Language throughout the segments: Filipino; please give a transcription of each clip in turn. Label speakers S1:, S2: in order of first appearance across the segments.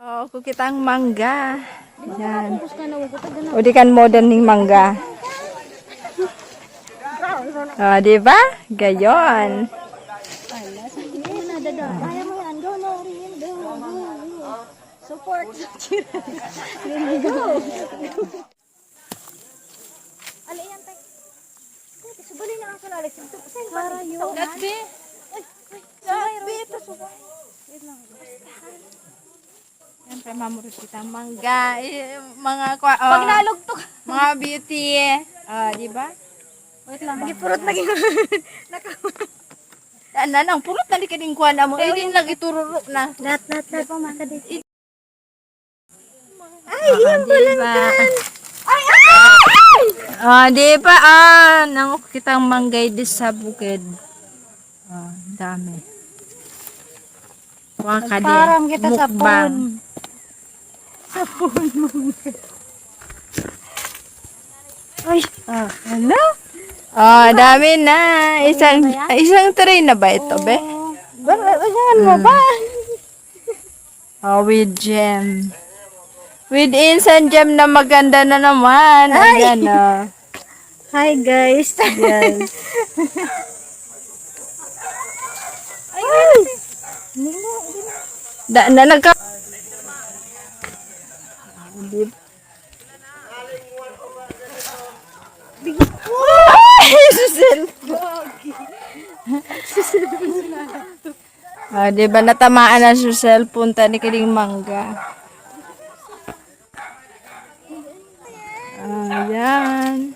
S1: Oh, kukitang mangga. Yan. O di kan modern ning mangga. Oh, di ba? Gayon.
S2: Support. Ano yan, tay? Subali na ang kalalit. Para yun.
S1: Latbi.
S2: Latbi. Ito, subali.
S1: Siyempre, mamurot kita mangga. Mga
S2: Pag nalugtok.
S1: mga beauty. Di ba?
S2: Wait lang. Nagipurot lagi.
S1: Ang pulot na di ka din kuha na mo. Hindi lagi tururok na.
S2: Lahat pa maka dito.
S1: Ay, yung balanggan. Di ba? Nang kitang manggay di sa bukid. Dami. Waka di.
S2: Parang kita sa
S1: Mukbang.
S2: pon. Sa pon mo. Ay,
S1: Ano? Dami na. Isang tray na ba ito, be?
S2: Bayan mo ba?
S1: With gem. With instant gem na maganda na naman. Ayan,
S2: Hi guys.
S1: Yes.
S2: Ayun.
S1: Nagka... Susel. Di ba natamaan na sa cellphone tani kiling mangga. Ayan.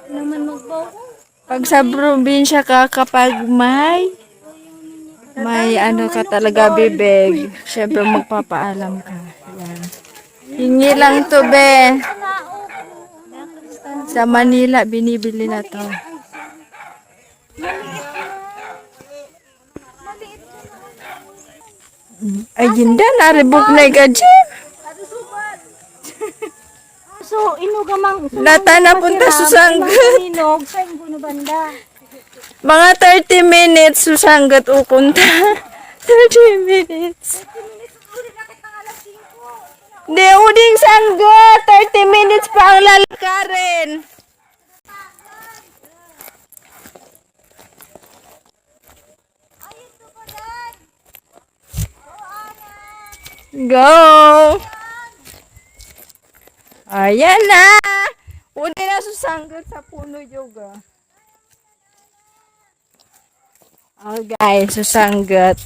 S2: Naman magbaw.
S1: Pag sa probinsya ka kapag may ano ka talaga bibig, syempre magpapaalam ka. Ayan. Hingi lang to, be. Sa Manila, binibili na to. Ay, ginda, naribok na ikajim.
S2: So, inugamang.
S1: Lata na punta susanggat.
S2: Inog sa ingo banda.
S1: Mga 30 minutes susanggat ukunta. 30 minutes. Di, uding sanggat. 30 minutes pa ang lalakarin. Go! Ayan na! Udi na susanggat sa puno yoga. Oh guys, susanggat.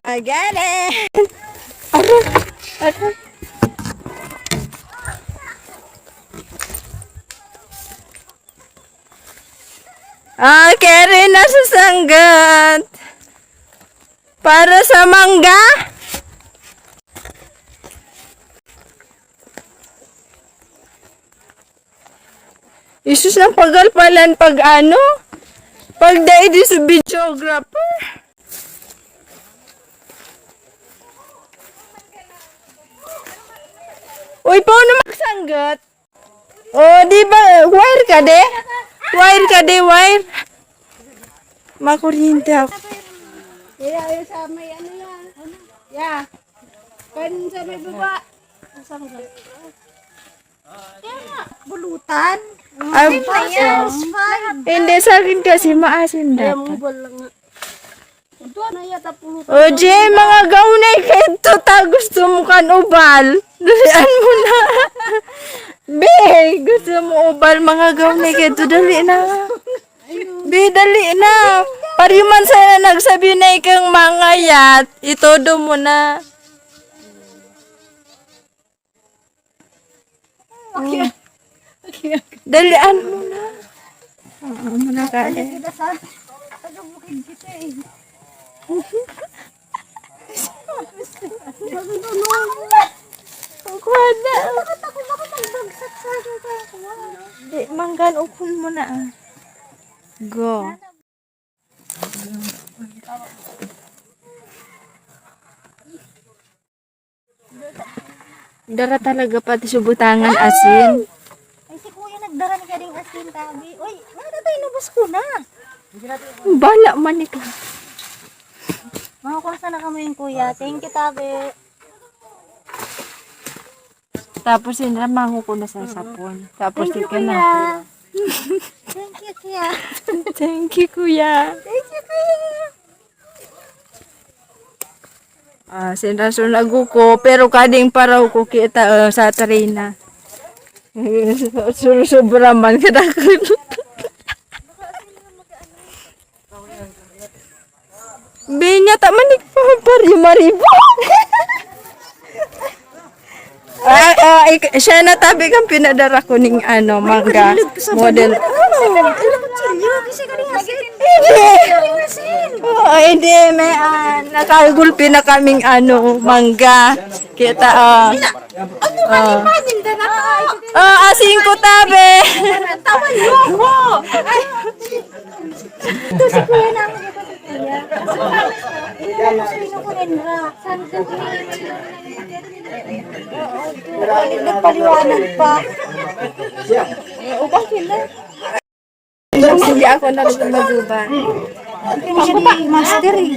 S1: I got it! Aray! Carry na susanggat. Para sa mangga. Isus ng pagalpalan pag ano? Pag dahil di sa videographer. Uy, paano magsanggat? Di ba? Wire ka de? Wire ka de, wire? Makuryente ako.
S2: Ayaw sa may ano yan. Yeah. Kan sa may baba. Bulutan.
S1: Ay, hindi sa akin kasi maasin dapat.
S2: Ito na yata pulutan.
S1: O, Jay, mga gaunay kento ta gusto mo kan ubal. Dalian mo na. Be, gusto mo ubal mga gaunay kento, dali na. Be, dali na. Pariman sana nagsabi na ikang mga yat, itodo mo na. Dalian mo na. Oo, muna ka eh.
S2: Tagabukid kita eh.
S1: Ang kuha na.
S2: Bakit ako magbagsak sa akin kaya
S1: Di, manggan ukon mo na. Go. Dara talaga pati subutangan asin.
S2: Ay, si kuya
S3: magdaran ka ding asin tabi. Uy, natatay nubos ko na.
S1: Bala man ikaw.
S3: Makakuha na kami yung kuya. Thank you, tabi.
S1: Tapos sinamaho ko na sa sapon. Tapos
S3: Thank you,
S1: ika na.
S3: kuya. Thank you, kuya.
S1: Thank you, kuya.
S3: Thank you, kuya.
S1: Sinasunago ko, pero kading paraw ko kita sa tarina. Sobra man kadakon. Binya tak manik pari maribo. Siya na tabi kang pinadara ko ning ano, mangga model. Hindi, may nakagulpi na kaming ano, mangga. Kita, asin ko tabi.
S3: Tawan mo! Ito si kuya na ako dito si kuya. Sino ko rin ra? Saan ka nagpaliwanag pa? Ubang sila.
S1: Hindi ako na maguba.
S3: Hindi mo siya di master eh.